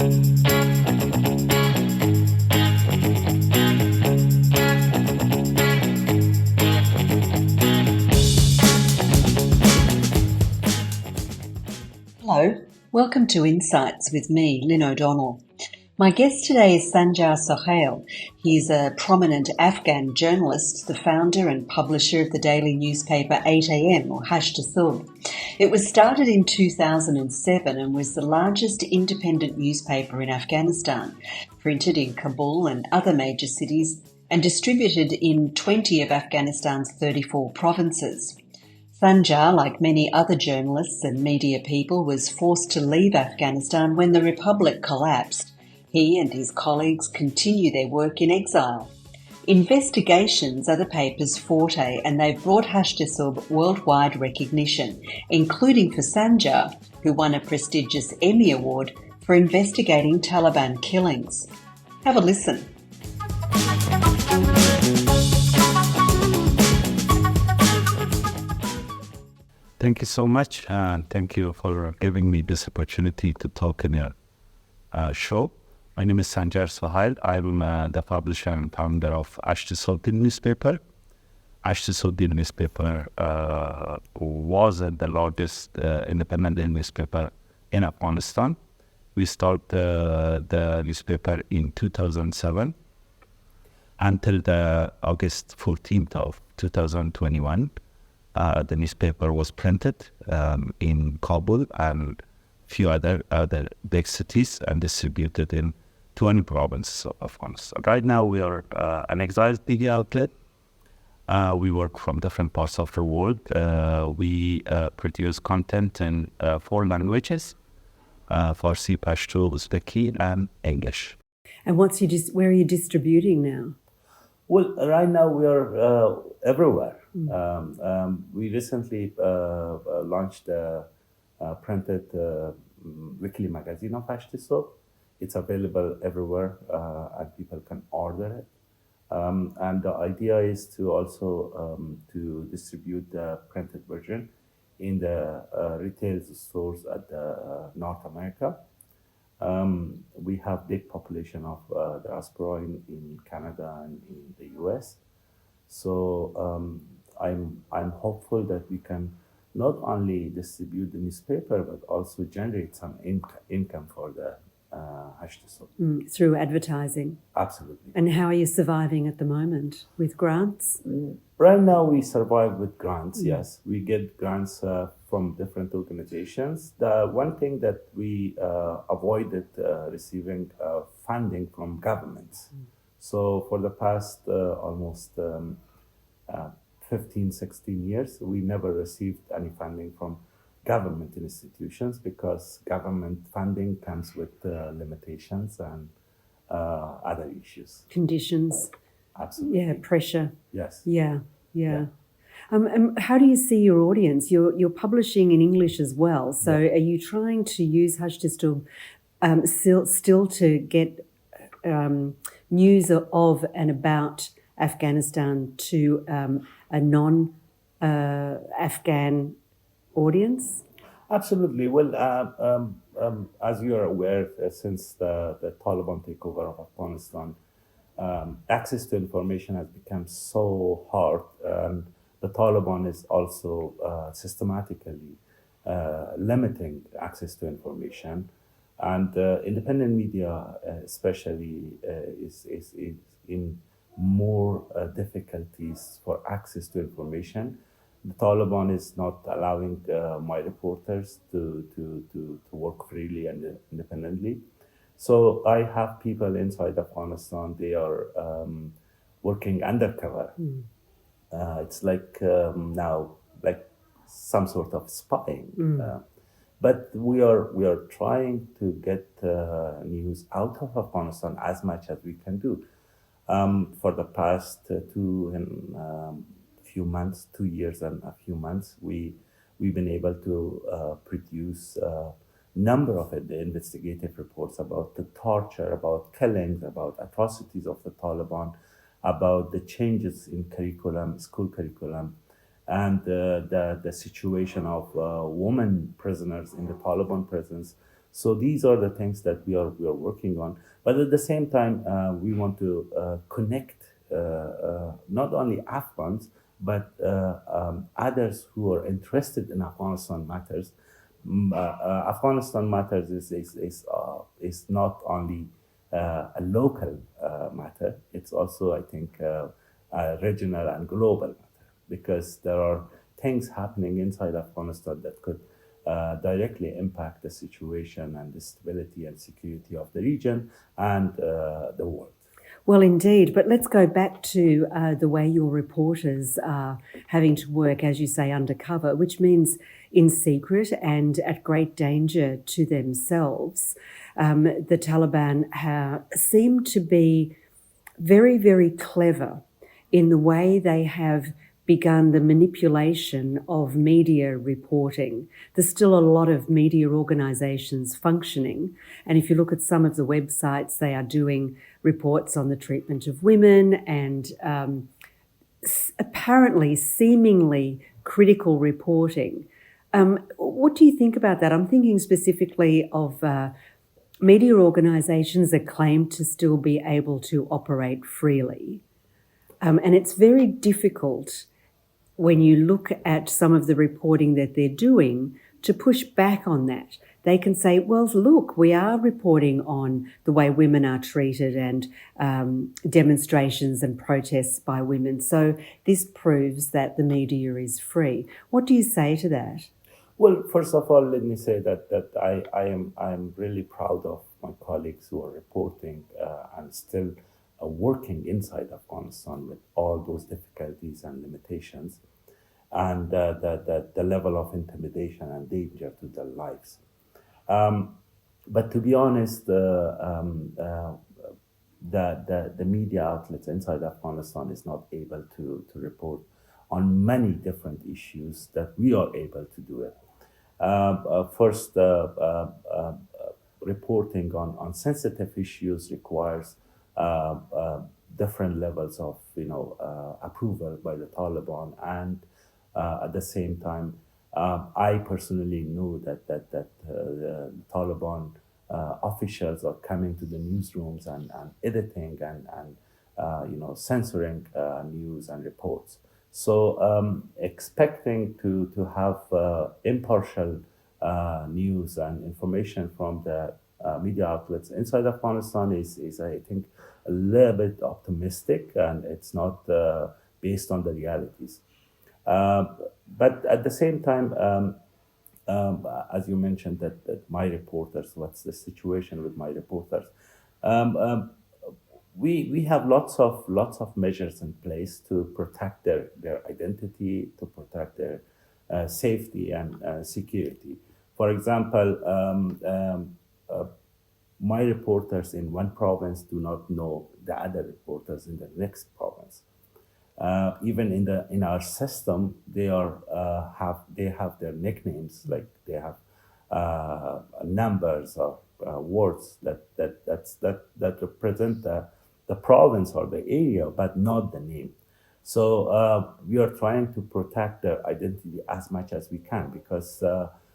Hello, welcome to Insights with me, Lynne O'Donnell. My guest today is Sanjar Sohail. He's a prominent Afghan journalist, the founder and publisher of the daily newspaper 8am or Hasht-e Subh. It was started in 2007 and was the largest independent newspaper in Afghanistan, printed in Kabul and other major cities and distributed in 20 of Afghanistan's 34 provinces. Sanjar, like many other journalists and media people, was forced to leave Afghanistan when the Republic collapsed. He and his colleagues continue their work in exile. Investigations are the paper's forte, and they've brought Hasht-e Subh worldwide recognition, including for Sanjar, who won a prestigious Emmy Award for investigating Taliban killings. Have a listen. Thank you so much, and thank you for giving me this opportunity to talk in your show. My name is Sanjar Sohail. I'm the publisher and founder of Hasht-e Subh newspaper. Hasht-e Subh newspaper was the largest independent newspaper in Afghanistan. We started the newspaper in 2007 until the August 14th of 2021. The newspaper was printed in Kabul and few other big cities and distributed in 20 provinces of Afghanistan. Right now we are an exiled media outlet. We work from different parts of the world. We produce content in 4 languages, Farsi, Pashto, Uzbeki, and English. And where are you distributing now? Well, right now we are everywhere. We recently launched a printed weekly magazine of Hasht-e Subh. It's available everywhere and people can order it. And the idea is to also to distribute the printed version in the retail stores at North America. We have big population of diaspora in Canada and in the US. So I'm hopeful that we can not only distribute the newspaper, but also generate some income for the Hasht-e Subh. Through advertising? Absolutely. And how are you surviving at the moment? With grants? Right now we survive with grants, yes. We get grants from different organizations. The one thing that we avoided receiving funding from governments. So for the past almost 15, 16 years, we never received any funding from government institutions because government funding comes with limitations and other issues. Conditions. Absolutely. Yeah, pressure. Yes. Yeah. How do you see your audience? You're publishing in English as well. So are you trying to use Hasht-e Subh still to get news of and about Afghanistan to a non-Afghan audience? Absolutely. Well, as you are aware, since the Taliban takeover of Afghanistan, access to information has become so hard. The Taliban is also systematically limiting access to information, and independent media especially is in more difficulties for access to information. The Taliban is not allowing my reporters to work freely and independently. So I have people inside Afghanistan, they are working undercover. It's like now, like some sort of spying. But we are trying to get news out of Afghanistan as much as we can do. For the past 2 years and a few months, we've been able to produce number of the investigative reports about the torture, about killings, about atrocities of the Taliban, about the changes in curriculum, school curriculum, and the situation of women prisoners in the Taliban prisons. So these are the things that we are working on. But at the same time, we want to connect not only Afghans, but others who are interested in Afghanistan matters. Afghanistan matters is not only a local matter, it's also, I think, a regional and global matter, because there are things happening inside Afghanistan that could directly impact the situation and the stability and security of the region and the world. Well, indeed, but let's go back to the way your reporters are having to work, as you say, undercover, which means in secret and at great danger to themselves. The Taliban seem to be very, very clever in the way they have begun the manipulation of media reporting. There's still a lot of media organisations functioning, and if you look at some of the websites, they are doing reports on the treatment of women and apparently, seemingly critical reporting. What do you think about that? I'm thinking specifically of media organisations that claim to still be able to operate freely. And it's very difficult when you look at some of the reporting that they're doing to push back on that. They can say, well, look, we are reporting on the way women are treated and demonstrations and protests by women. So this proves that the media is free. What do you say to that? Well, first of all, let me say that I am really proud of my colleagues who are reporting and still working inside Afghanistan with all those difficulties and limitations, and the level of intimidation and danger to their lives. But to be honest, the media outlets inside Afghanistan is not able to report on many different issues that we are able to do it. First, reporting on sensitive issues requires different levels of approval by the Taliban, and at the same time, I personally know that the Taliban officials are coming to the newsrooms and editing and censoring news and reports. So expecting to have impartial news and information from the media outlets inside Afghanistan is I think a little bit optimistic, and it's not based on the realities. But at the same time, as you mentioned, that my reporters, what's the situation with my reporters? We have lots of measures in place to protect their identity, to protect their safety and security. For example, my reporters in one province do not know the other reporters in the next province. Even in our system, they have their nicknames, like they have numbers or words that represent the province or the area, but not the name. So we are trying to protect their identity as much as we can, because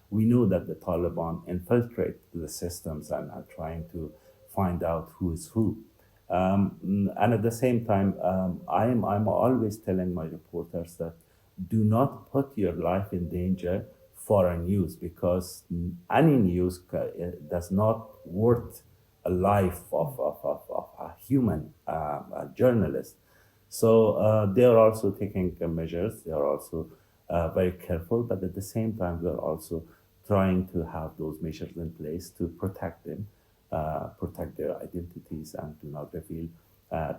we know that the Taliban infiltrate the systems and are trying to find out who is who. And at the same time, I'm always telling my reporters that do not put your life in danger for a news, because any news does not worth a life of a human a journalist. So they are also taking measures. They are also very careful, but at the same time, we are also trying to have those measures in place to protect them, protect their identities, and do not reveal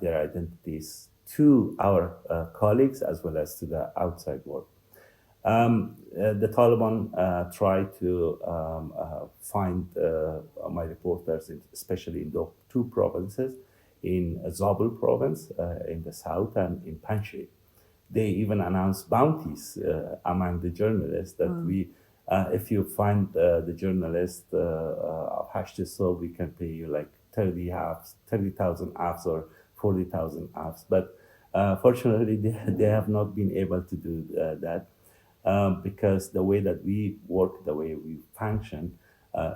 their identities to our colleagues as well as to the outside world. The Taliban try to find my reporters, especially in the two provinces, in Zabul province in the south and in Panjshir. They even announced bounties among the journalists that if you find the journalist of Hasht-e Subh, we can pay you like 30,000 AFs or 40,000 AFs. But fortunately, they have not been able to do that because the way that we work, the way we function,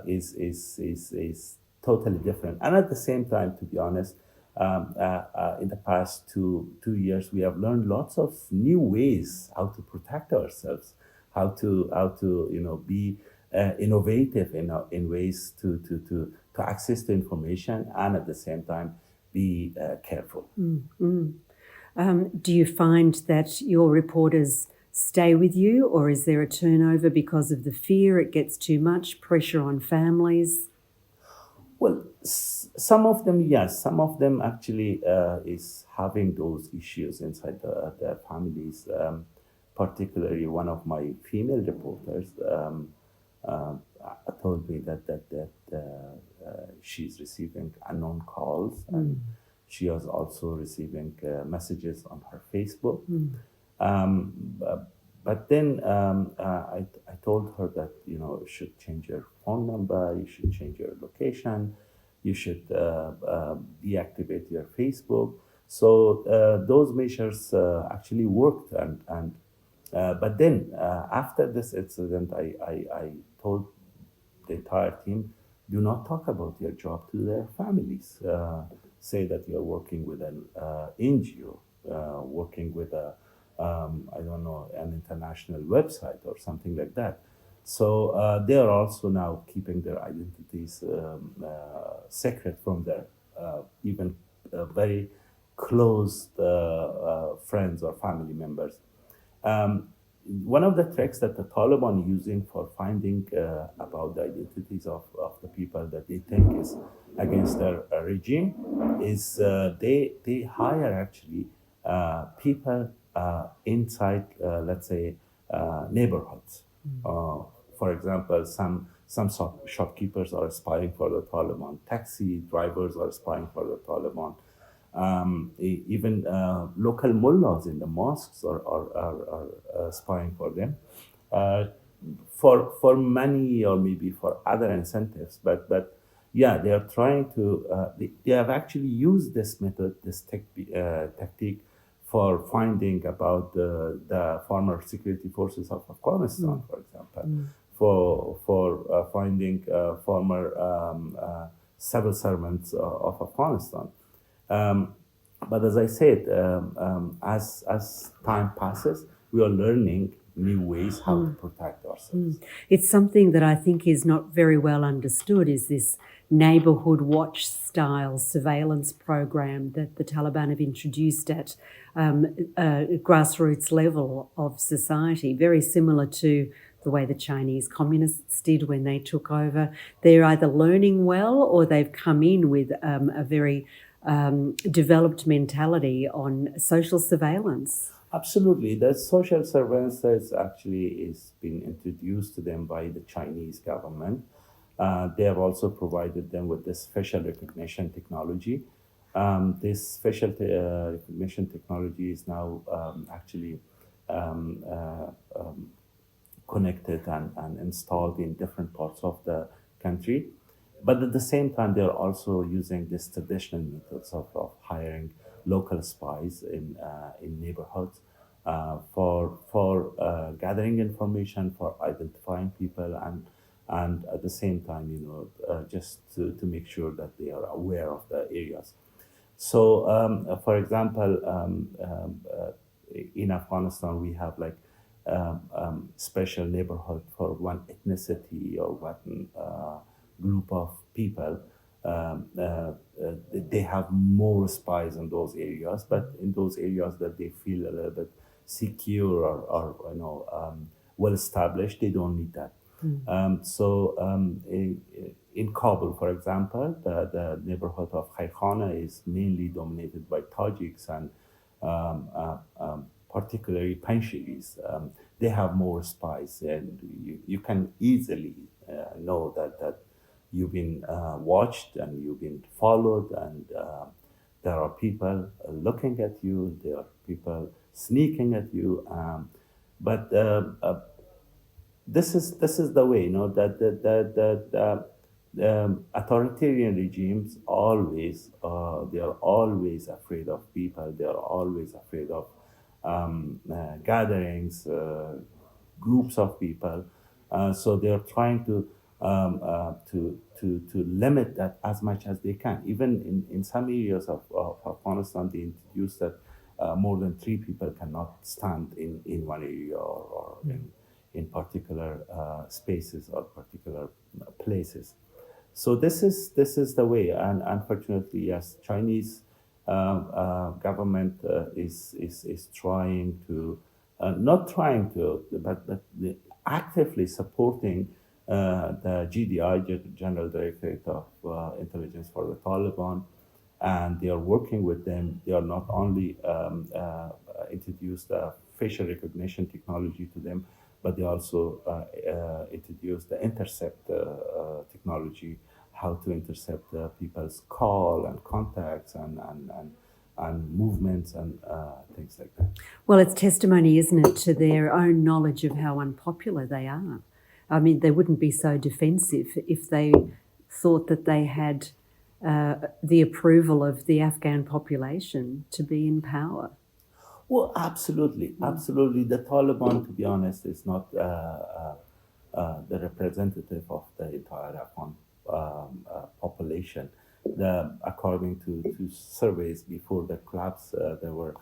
is totally different. And at the same time, to be honest, in the past two years, we have learned lots of new ways how to protect ourselves, how to be innovative in ways to access the information and at the same time be careful. Do you find that your reporters stay with you, or is there a turnover because of the fear it gets too much, pressure on families? Well, some of them, yes. Some of them actually is having those issues inside their families. Particularly, one of my female reporters told me that she's receiving unknown calls, and she was also receiving messages on her Facebook. But then I told her that you should change your phone number, you should change your location, you should deactivate your Facebook. So those measures actually worked, and but then after this incident, I told the entire team, do not talk about your job to their families. Say that you're working with an NGO, working with I don't know, an international website or something like that. So they are also now keeping their identities secret from their even very close friends or family members. One of the tricks that the Taliban are using for finding about the identities of the people that they think is against their regime is they hire actually people inside, let's say, neighborhoods. For example, some shopkeepers are spying for the Taliban. Taxi drivers are spying for the Taliban. Even local mullahs in the mosques are spying for them, for money or maybe for other incentives. But yeah, they are trying to. They have actually used this method, this tactic, for finding about the former security forces of Afghanistan, for example, for finding former civil servants of Afghanistan. But as I said, as time passes, we are learning new ways how to protect ourselves. It's something that I think is not very well understood, is this neighbourhood watch style surveillance program that the Taliban have introduced at grassroots level of society, very similar to the way the Chinese communists did when they took over. They're either learning well or they've come in with a very developed mentality on social surveillance. Absolutely. The social surveillance is being introduced to them by the Chinese government. They have also provided them with this facial recognition technology. This facial recognition technology is now actually connected and installed in different parts of the country. But at the same time, they're also using these traditional methods of hiring local spies in neighborhoods for gathering information, for identifying people, and at the same time, just to make sure that they are aware of the areas. So, for example, in Afghanistan, we have like special neighborhood for one ethnicity or one group of people. They have more spies in those areas, but in those areas that they feel a little bit secure or well established, they don't need that. In Kabul, for example, the neighborhood of Khairkhana is mainly dominated by Tajiks and particularly Panjshiris. They have more spies, and you can easily know that you've been watched and you've been followed, and there are people looking at you, there are people sneaking at you. But this is the way, that authoritarian regimes always they are always afraid of people. They are always afraid of gatherings, groups of people. So they are trying to to limit that as much as they can. Even in some areas of Afghanistan, they introduced that more than 3 people cannot stand in one area or in particular spaces or particular places. So this is the way, and unfortunately, yes, Chinese government is trying to not trying to, but actively supporting the GDI, General Directorate of Intelligence for the Taliban, and they are working with them. They are not only introduced facial recognition technology to them, but they also introduced the intercept technology, how to intercept people's call and contacts and movements and things like that. Well, it's testimony, isn't it, to their own knowledge of how unpopular they are. I mean, they wouldn't be so defensive if they thought that they had the approval of the Afghan population to be in power. Well, absolutely, absolutely. The Taliban, to be honest, is not the representative of the entire Afghan population. According to surveys before the collapse, there were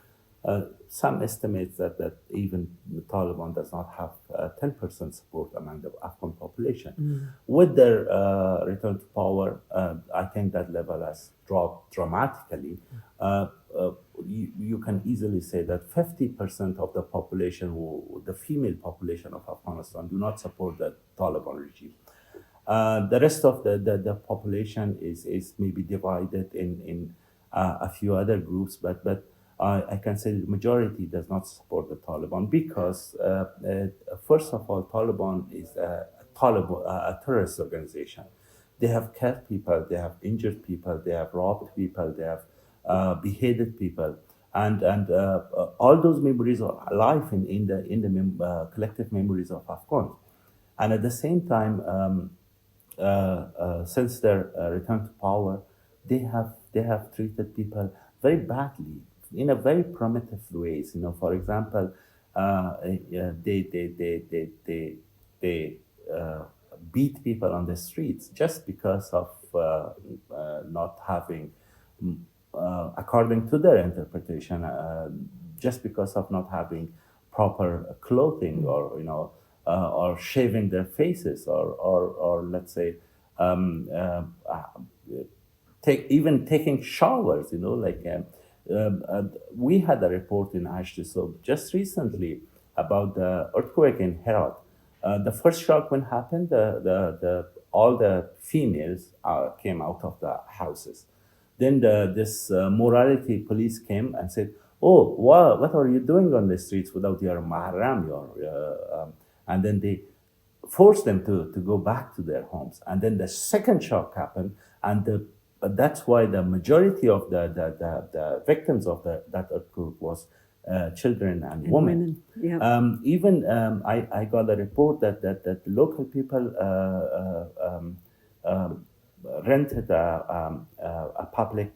some estimates that even the Taliban does not have 10% support among the Afghan population. With their return to power, I think that level has dropped dramatically. You can easily say that 50% of the population, the female population of Afghanistan, do not support the Taliban regime. The rest of the population is maybe divided in a few other groups, but I can say the majority does not support the Taliban because, first of all, Taliban is a terrorist organization. They have killed people, they have injured people, they have robbed people, they have beheaded people, and all those memories are alive in the collective memories of Afghans. And at the same time, since their return to power, they have treated people very badly in a very primitive ways. For example, they beat people on the streets just because of not having, according to their interpretation, just because of not having proper clothing or shaving their faces or let's say taking showers. We had a report in Hasht-e Subh just recently about the earthquake in Herat. The first shock when happened, all the females came out of the houses. Then this morality police came and said, "Oh, what are you doing on the streets without your mahram?" And then they forced them to go back to their homes. And then the second shock happened, and that's why the majority of the victims of that earthquake was children and women. Yeah. Even I got a report that local people rented a public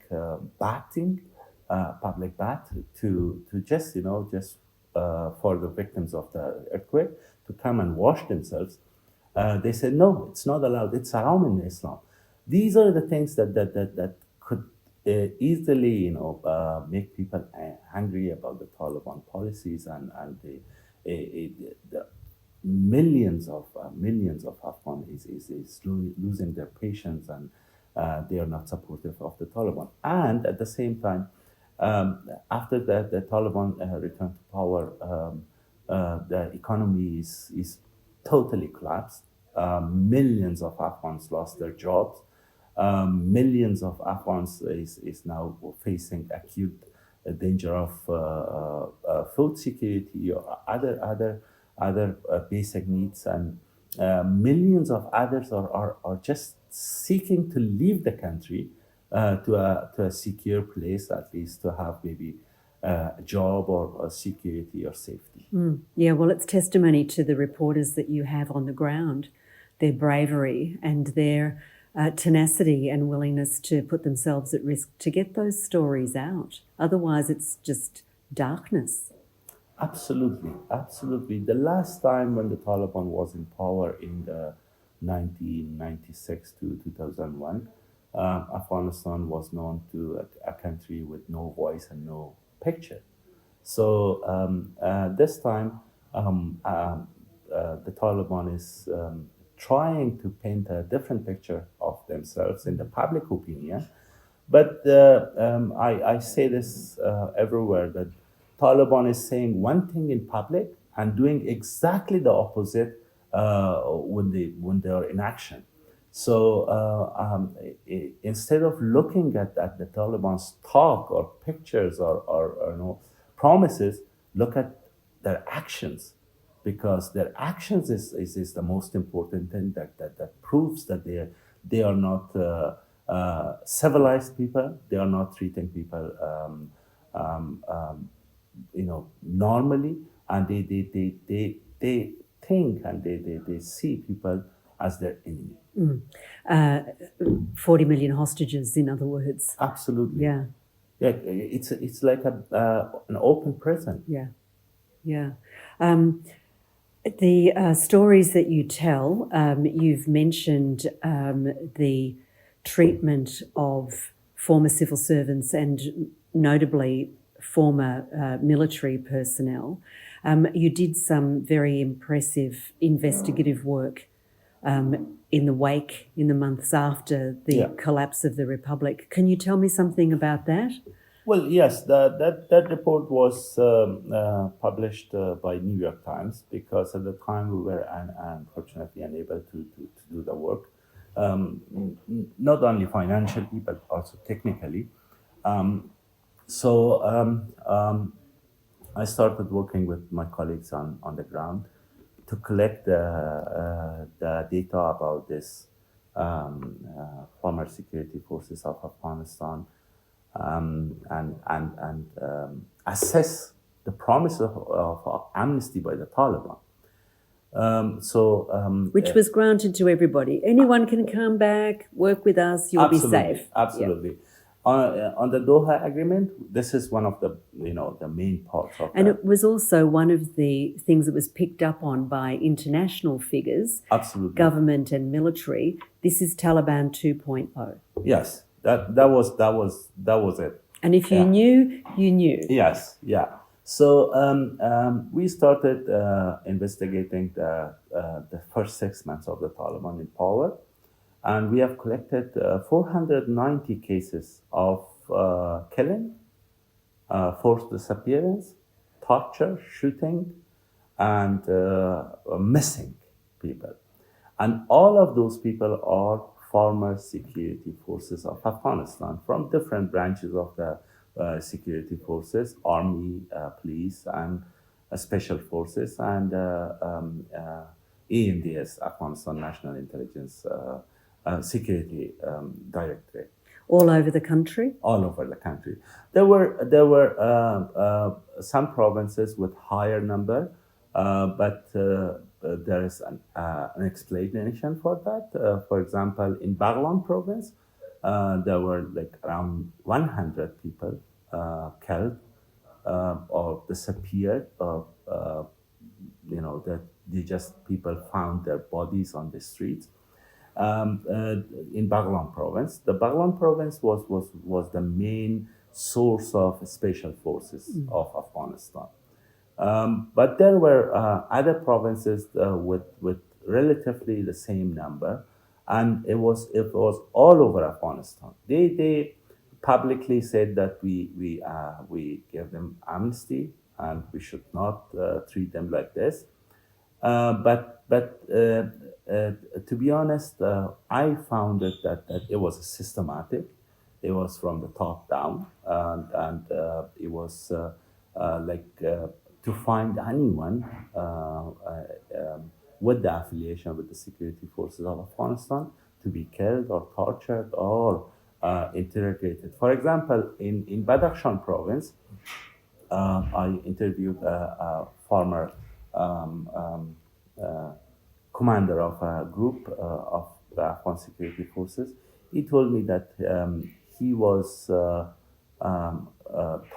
public bath to just for the victims of the earthquake to come and wash themselves. They said no, it's not allowed. It's haram in Islam. These are the things that could easily make people angry about the Taliban policies and the millions of Afghans is losing their patience, and they are not supportive of the Taliban. And at the same time, after the Taliban returned to power, the economy is totally collapsed. Millions of Afghans lost their jobs. Millions of Afghans is now facing acute danger of food security or other basic needs, and millions of others are just seeking to leave the country to a secure place, at least to have maybe a job or security or safety. Yeah, well, it's testimony to the reporters that you have on the ground, their bravery and their tenacity and willingness to put themselves at risk to get those stories out. Otherwise, it's just darkness. Absolutely, absolutely. The last time when the Taliban was in power in the 1996 to 2001, Afghanistan was known to a country with no voice and no picture. So this time, the Taliban is trying to paint a different picture of themselves in the public opinion. But I say this everywhere, that Taliban is saying one thing in public and doing exactly the opposite when they are in action. So instead of looking at the Taliban's talk or pictures or promises, look at their actions, because their actions is the most important thing that proves that they are not civilized people. They are not treating people normally, and they think and they see people as their enemy. 40 million hostages, in other words. Absolutely. Yeah. Yeah, it's like an open prison. Yeah, yeah. The stories that you tell, you've mentioned the treatment of former civil servants and notably former military personnel. You did some very impressive investigative work in the wake, in the months after the collapse of the Republic. Can you tell me something about that? Well, yes, that report was published by New York Times, because at the time we were unfortunately unable to do the work, not only financially but also technically. So I started working with my colleagues on the ground to collect the data about this former security forces of Afghanistan, and assess the promise of amnesty by the Taliban. Which was granted to everybody. Anyone can come back, work with us, you'll be safe. Absolutely. Yeah. On the Doha Agreement, this is one of the main parts of and it was also one of the things that was picked up on by international figures, absolutely, government and military. This is Taliban 2.0. Yes, that was it. And if you knew, you knew. Yes, yeah. So we started investigating the first 6 months of the Taliban in power. And we have collected 490 cases of killing, forced disappearance, torture, shooting, and missing people. And all of those people are former security forces of Afghanistan from different branches of the security forces, army, police, and special forces, and ANDS, Afghanistan National Intelligence Security Directorate. All over the country? All over the country. There were some provinces with higher number, but there is an explanation for that. For example, in Baghlan province, there were like around 100 people killed or disappeared, or that people found their bodies on the streets. In Baghlan province, the Baghlan province was the main source of special forces of Afghanistan. But there were other provinces with relatively the same number, and it was all over Afghanistan. They publicly said that we give them amnesty and we should not treat them like this. But to be honest, I found that it was systematic. It was from the top down, and it was to find anyone with the affiliation with the security forces of Afghanistan to be killed or tortured or interrogated. For example, in Badakhshan province, I interviewed a former commander of a group of the Afghan security forces. He told me that he was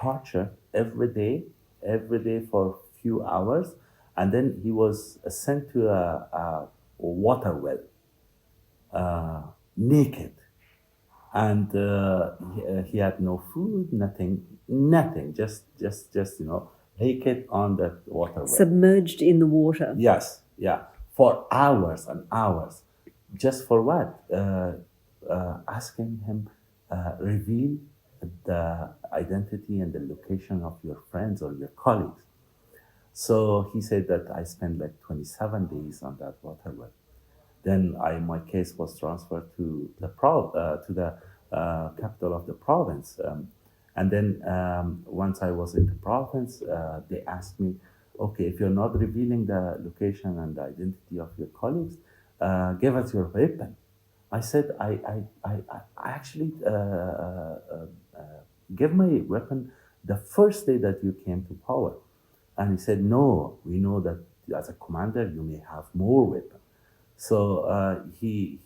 tortured every day for a few hours, and then he was sent to a water well. naked, and he had no food, nothing, just naked on that waterway. Submerged in the water. Yes, yeah, for hours and hours, just for what? Asking him reveal the identity and the location of your friends or your colleagues. So he said that I spent like 27 days on that waterway. Then my case was transferred to the capital of the province. And then once I was in the province, they asked me, okay, if you're not revealing the location and the identity of your colleagues, give us your weapon. I said, I actually give my weapon the first day that you came to power. And he said, no, we know that as a commander, you may have more weapons. So he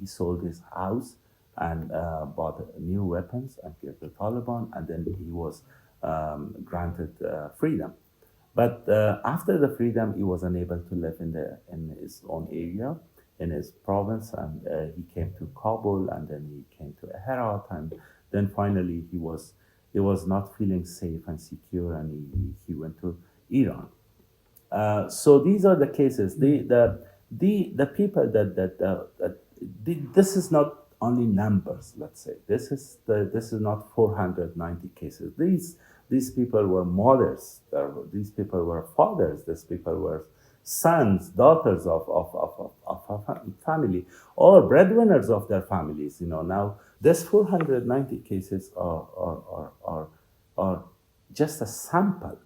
sold his house and bought new weapons and gave the Taliban, and then he was granted freedom. But after the freedom, he was unable to live in his own area, in his province, and he came to Kabul, and then he came to Herat, and then finally he was not feeling safe and secure, and he went to Iran. So these are the cases. The people this is not only numbers. Let's say this is not 490 cases. These people were mothers. These people were fathers. These people were sons, daughters of a family, or breadwinners of their families. Now these 490 cases are just a sample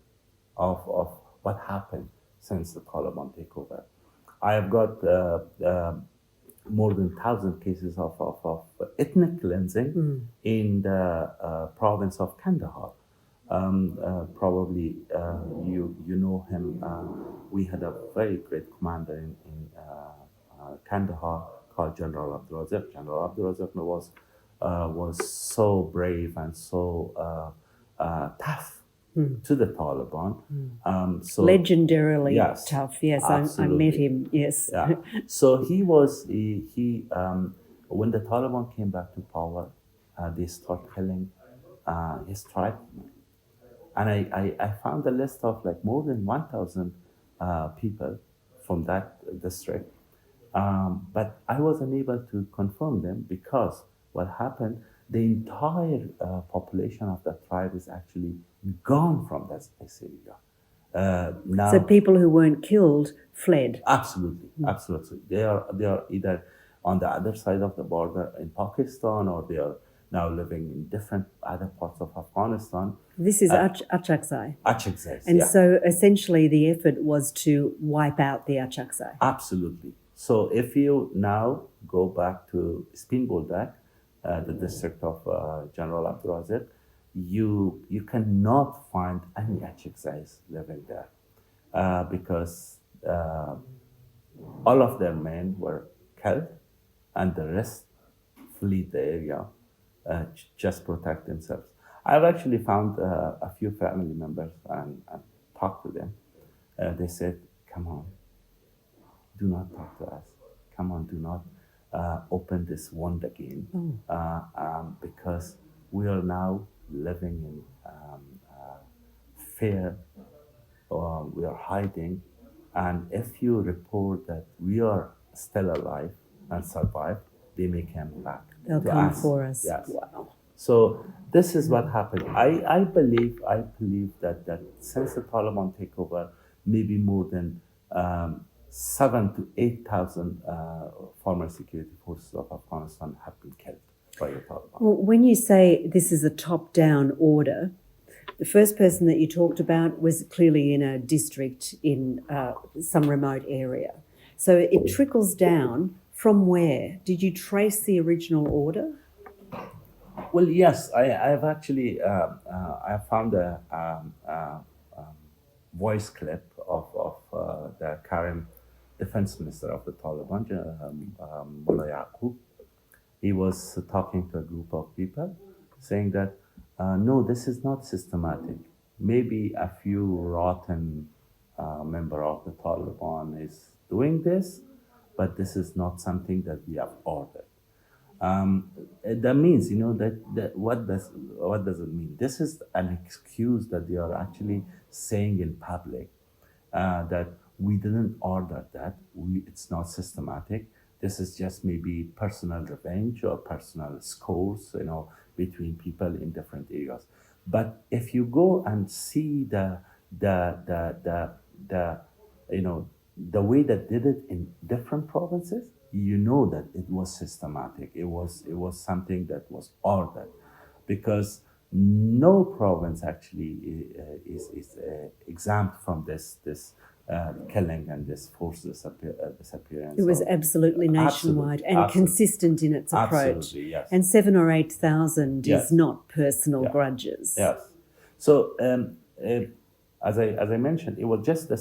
of what happened since the Taliban takeover. I have got more than 1,000 cases of ethnic cleansing in the province of Kandahar. Probably you know him. We had a very great commander in Kandahar called General Abdul-Razak. General Abdul-Razak was so brave and so tough to the Taliban. So legendarily yes, tough. Yes, I absolutely. met him. Yes. Yeah. So he when the Taliban came back to power, they start killing his tribesmen. And I found a list of like more than 1,000 people from that district. But I was unable to confirm them because what happened, the entire population of that tribe is actually gone from that area. Now, So people who weren't killed fled. absolutely. They are either on the other side of the border in Pakistan, or they are now living in different other parts of Afghanistan. This is Atrocity. Achakzais, And yeah. so essentially the effort was to wipe out the Achakzai. Absolutely. So if you now go back to Spin Boldak, the district of General Abdul-Razak, you cannot find any Achakzais living there because all of their men were killed and the rest fled the area just protect themselves. I've actually found a few family members and talked to them. They said, come on, do not talk to us. Come on, do not open this wound again. Because we are now living in fear, we are hiding. And if you report that we are still alive and survive, they may come back. They'll to come us. for us. Yes. Wow. So this is what happened. I believe that since the Taliban takeover, maybe more than 7,000 to 8,000 former security forces of Afghanistan have been killed by the Taliban. Well, when you say this is a top-down order, the first person that you talked about was clearly in a district in some remote area. So it trickles down from where? Did you trace the original order? Well, yes, I have actually I found a voice clip of the current defense minister of the Taliban, Mullah Yaqub. He was talking to a group of people saying that, no, this is not systematic. Maybe a few rotten member of the Taliban is doing this, but this is not something that we have ordered. That means, that what does it mean? This is an excuse that they are actually saying in public, that we didn't order that. It's not systematic. This is just maybe personal revenge or personal scores, between people in different areas. But if you go and see the way that did it in different provinces, you know that it was systematic. It was something that was ordered, because no province actually is exempt from this killing and this forced disappearance. It was absolutely nationwide and consistent in its approach. Absolutely, yes. And 7,000 or 8,000 Yes. is not personal grudges. Yes. So as I mentioned, it was just the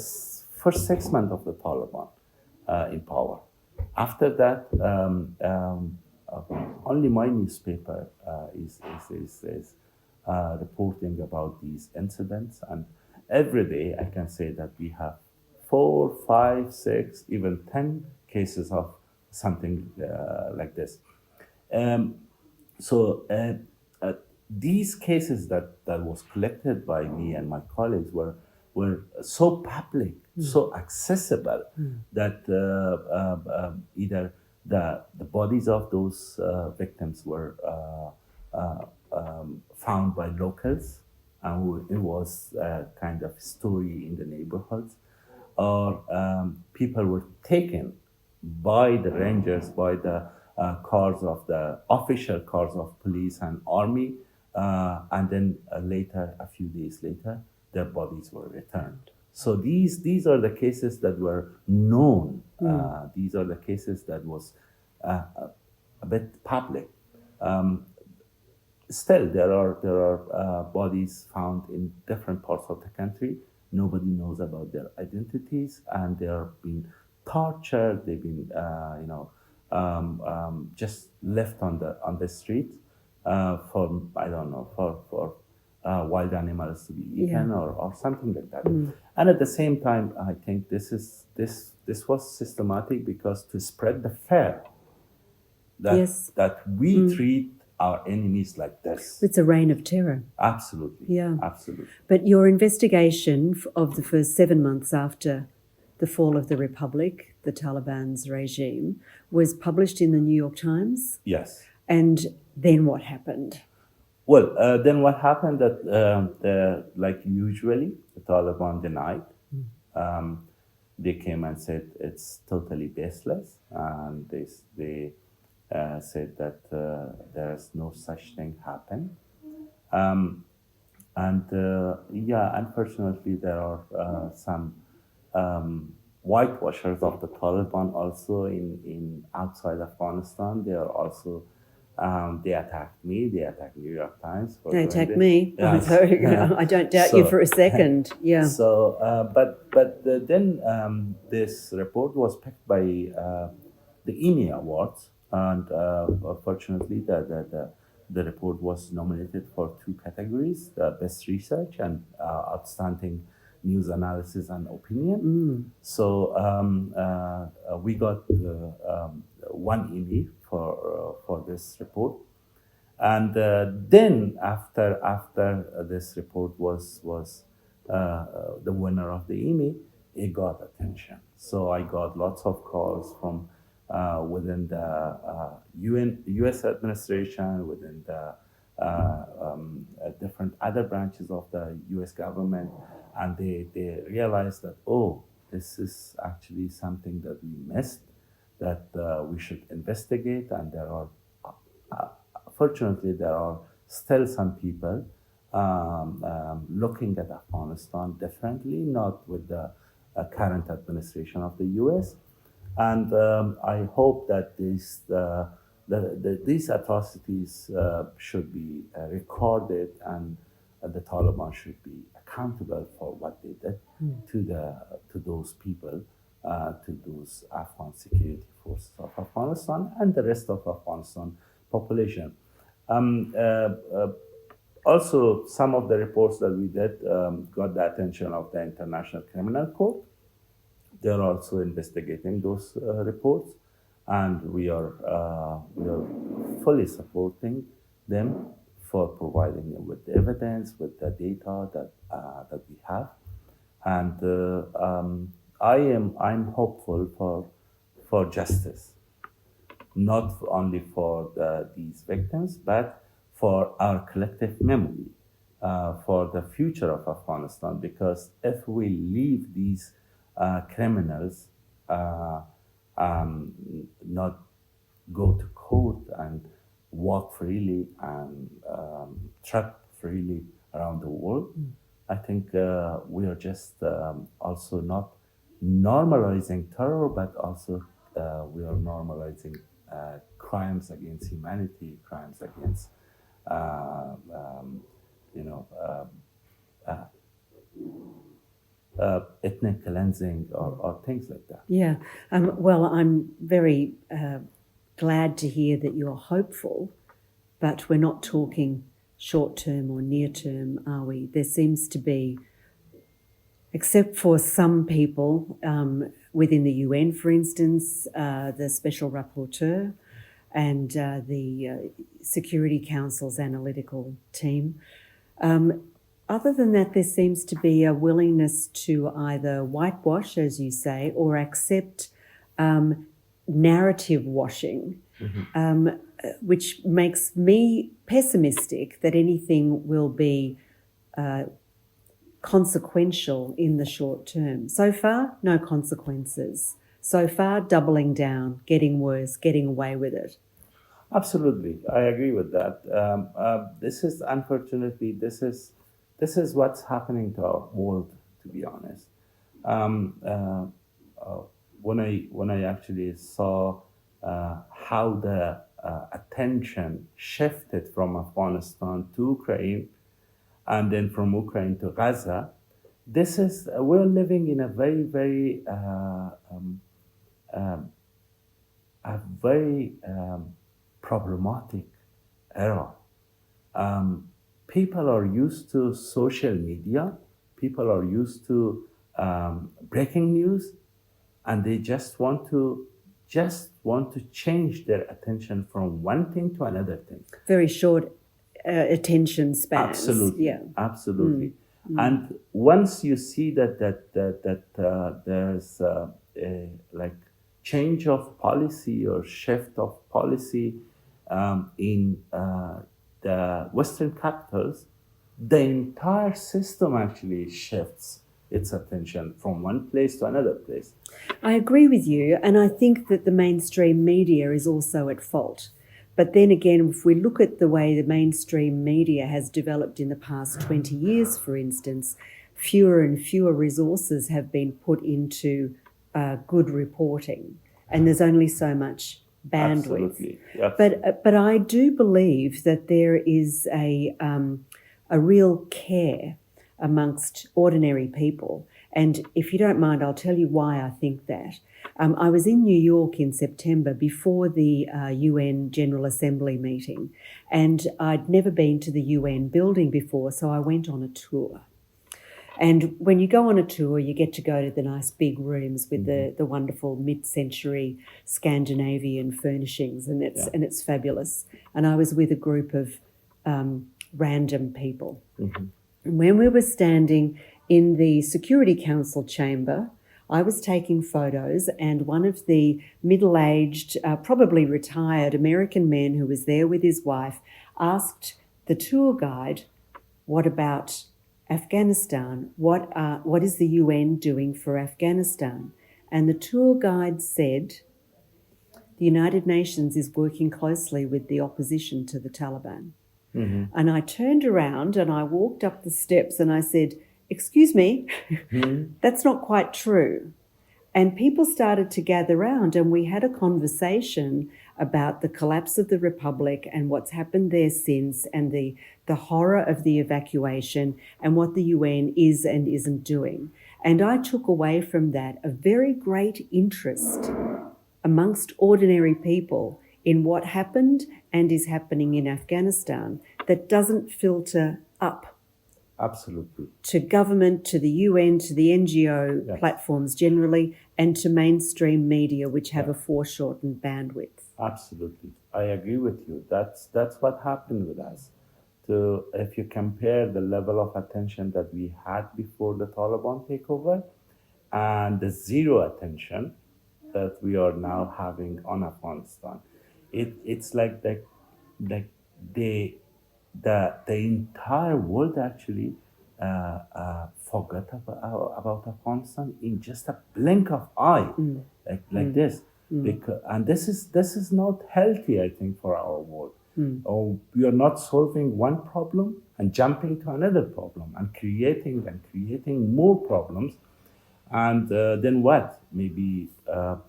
first 6 months of the Taliban in power. After that, only my newspaper is reporting about these incidents, and every day I can say that we have 4, 5, 6, even 10 cases of something like this. So these cases that was collected by me and my colleagues were so public, so accessible, that either the bodies of those victims were found by locals, and it was a kind of story in the neighborhoods, or people were taken by the rangers, by the cars of the official cars of police and army, and then later, a few days later, their bodies were returned. So these are the cases that were known. These are the cases that was a bit public. Still, there are bodies found in different parts of the country. Nobody knows about their identities, and they are being tortured. They've been, just left on the street for, I don't know, for wild animals to be eaten, or something like that. And at the same time, I think this was systematic, because to spread the fear that we treat our enemies like this. It's a reign of terror. Absolutely. Yeah. Absolutely. But your investigation of the first 7 months after the fall of the Republic, the Taliban's regime, was published in the New York Times. Yes. And then what happened? Well, then what happened that, like usually, the Taliban denied. They came and said it's totally baseless, and they said that there's no such thing happened. Unfortunately, there are some whitewashers of the Taliban also in outside Afghanistan. They are also they attacked me. They attacked New York Times. They attacked me. Yes. I don't doubt you for a second. Yeah. So, then this report was picked by the Emmy Awards, and fortunately, the report was nominated for 2 categories: the best research and outstanding news analysis and opinion. So we got 1 Emmy for this report, and then after this report was the winner of the Emmy, it got attention. So I got lots of calls from within the U.S. administration, within the different other branches of the U.S. government, and they realized that, this is actually something that we missed, that we should investigate. And there are, fortunately, there are still some people looking at Afghanistan differently, not with the current administration of the U.S. And I hope that these atrocities should be recorded, and the Taliban should be accountable for what they did to those people, to those Afghan security forces of Afghanistan and the rest of Afghanistan population. Also, some of the reports that we did got the attention of the International Criminal Court, they're also investigating those reports, and we are fully supporting them for providing them with the evidence, with the data that we have, and I'm hopeful for justice, not only for these victims, but for our collective memory, for the future of Afghanistan. Because if we leave these criminals not go to court and walk freely and trap freely around the world, I think we are just also not normalizing terror, but also we are normalizing crimes against humanity, crimes against you know ethnic cleansing or things like that. Yeah. Well, I'm very glad to hear that you're hopeful, but we're not talking short-term or near-term, are we? There seems to be, except for some people within the UN, for instance, the Special Rapporteur and the Security Council's analytical team. Other than that, there seems to be a willingness to either whitewash, as you say, or accept narrative washing, which makes me pessimistic that anything will be consequential in the short term. So far, no consequences. So far, doubling down, getting worse, getting away with it. Absolutely, I agree with that. This is, unfortunately, this is what's happening to our world, to be honest. When I actually saw how the attention shifted from Afghanistan to Ukraine, and then from Ukraine to Gaza, we're living in a very problematic era. People are used to social media. People are used to breaking news, and they just want to change their attention from one thing to another thing. Very short attention spans. Absolutely, yeah, absolutely. And once you see that there's a like change of policy or shift of policy in the Western capitals, the entire system actually shifts its attention from one place to another place. I agree with you, and I think that the mainstream media is also at fault. But then again, if we look at the way the mainstream media has developed in the past 20 years, for instance, fewer and fewer resources have been put into good reporting, and there's only so much bandwidth. Absolutely. Yep. But I do believe that there is a real care amongst ordinary people. And if you don't mind, I'll tell you why I think that. I was in New York in September before the UN General Assembly meeting, and I'd never been to the UN building before, so I went on a tour. And when you go on a tour, you get to go to the nice big rooms with the wonderful mid-century Scandinavian furnishings, and it's fabulous. And I was with a group of random people. And when we were standing in the Security Council chamber, I was taking photos, and one of the middle-aged, probably retired American men who was there with his wife asked the tour guide, "What about Afghanistan? What is the UN doing for Afghanistan?" And the tour guide said, "The United Nations is working closely with the opposition to the Taliban." And I turned around and I walked up the steps and I said, "Excuse me, that's not quite true." And people started to gather round, and we had a conversation about the collapse of the Republic and what's happened there since, and the horror of the evacuation and what the UN is and isn't doing. And I took away from that a very great interest amongst ordinary people in what happened and is happening in Afghanistan that doesn't filter up Absolutely. to government, to the UN, to the NGO Yes. platforms generally, and to mainstream media, which have a foreshortened bandwidth. Absolutely, I agree with you. That's what happened with us. So if you compare the level of attention that we had before the Taliban takeover and the zero attention that we are now having on Afghanistan, it's like the the entire world actually forgot about Afghanistan in just a blink of eye, like this. Because, and this is not healthy, I think, for our world. Oh, we are not solving one problem and jumping to another problem and creating more problems. And then what? Maybe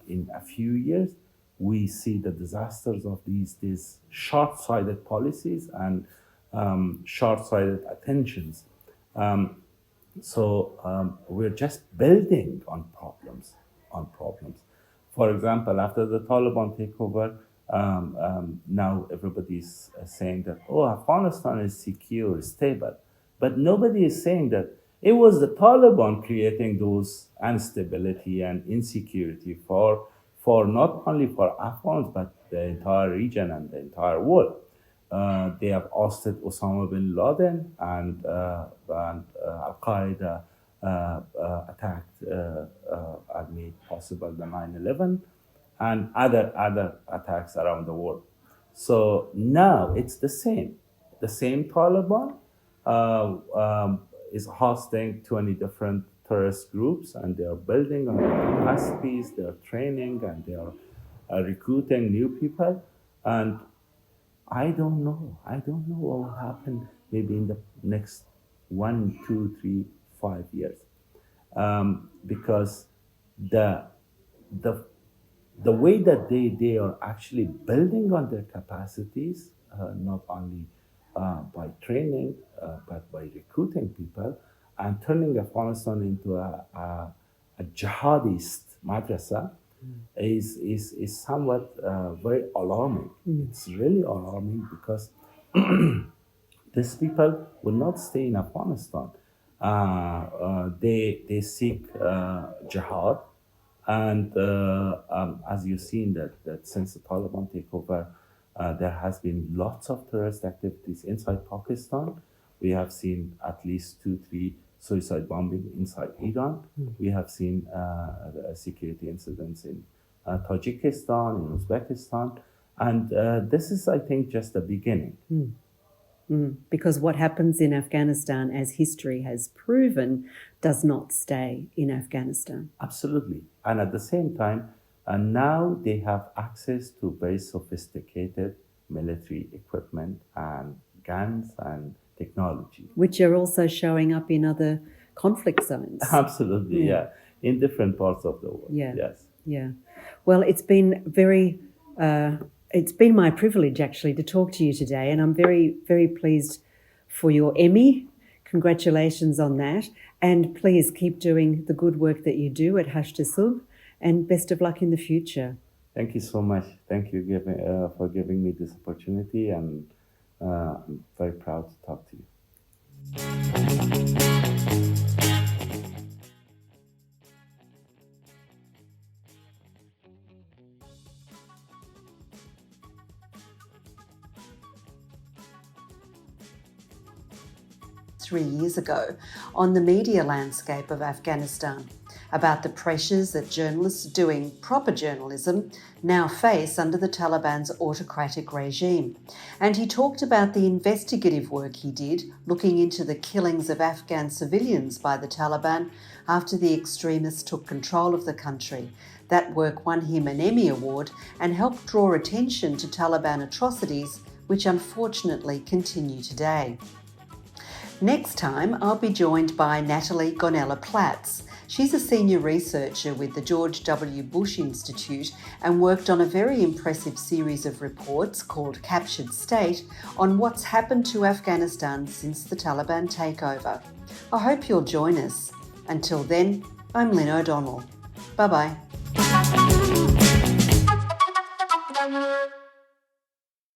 in a few years, we see the disasters of these short-sighted policies and short-sighted attentions. So we're just building on problems. For example, after the Taliban takeover, now everybody's saying that, oh, Afghanistan is secure, stable. But nobody is saying that it was the Taliban creating those instability and insecurity for not only for Afghans, but the entire region and the entire world. They have ousted Osama bin Laden and Al Qaeda attacked and made possible the 9/11 and other attacks around the world. So now it's the same. The same Taliban is hosting 20 different terrorist groups, and they are building on their capacities, they are training, and they are recruiting new people. And I don't know. I don't know what will happen maybe in the next 1, 2, 3, 5 years, because the way that they are actually building on their capacities, not only by training, but by recruiting people and turning Afghanistan into a jihadist madrasa, is somewhat very alarming. It's really alarming because these people will not stay in Afghanistan. They seek jihad, and as you've seen that since the Taliban takeover, there has been lots of terrorist activities inside Pakistan. We have seen at least 2, 3 suicide bombing inside Iran. We have seen security incidents in Tajikistan, in Uzbekistan, and this is, I think, just the beginning. Because what happens in Afghanistan, as history has proven, does not stay in Afghanistan. Absolutely. And at the same time, now they have access to very sophisticated military equipment and guns and technology. Which are also showing up in other conflict zones. Absolutely, yeah. In different parts of the world. Yeah. Yes. Yeah. Well, it's been it's been my privilege actually to talk to you today, and I'm very, very pleased for your Emmy. Congratulations on that. And please keep doing the good work that you do at Hasht-e Subh, and best of luck in the future. Thank you so much. Thank you for giving me this opportunity, and I'm very proud to talk to you. 3 years ago on the media landscape of Afghanistan, about the pressures that journalists doing proper journalism now face under the Taliban's autocratic regime. And he talked about the investigative work he did looking into the killings of Afghan civilians by the Taliban after the extremists took control of the country. That work won him an Emmy Award and helped draw attention to Taliban atrocities, which unfortunately continue today. Next time, I'll be joined by Natalie Gonella-Platts. She's a senior researcher with the George W. Bush Institute and worked on a very impressive series of reports called Captured State on what's happened to Afghanistan since the Taliban takeover. I hope you'll join us. Until then, I'm Lynne O'Donnell. Bye-bye.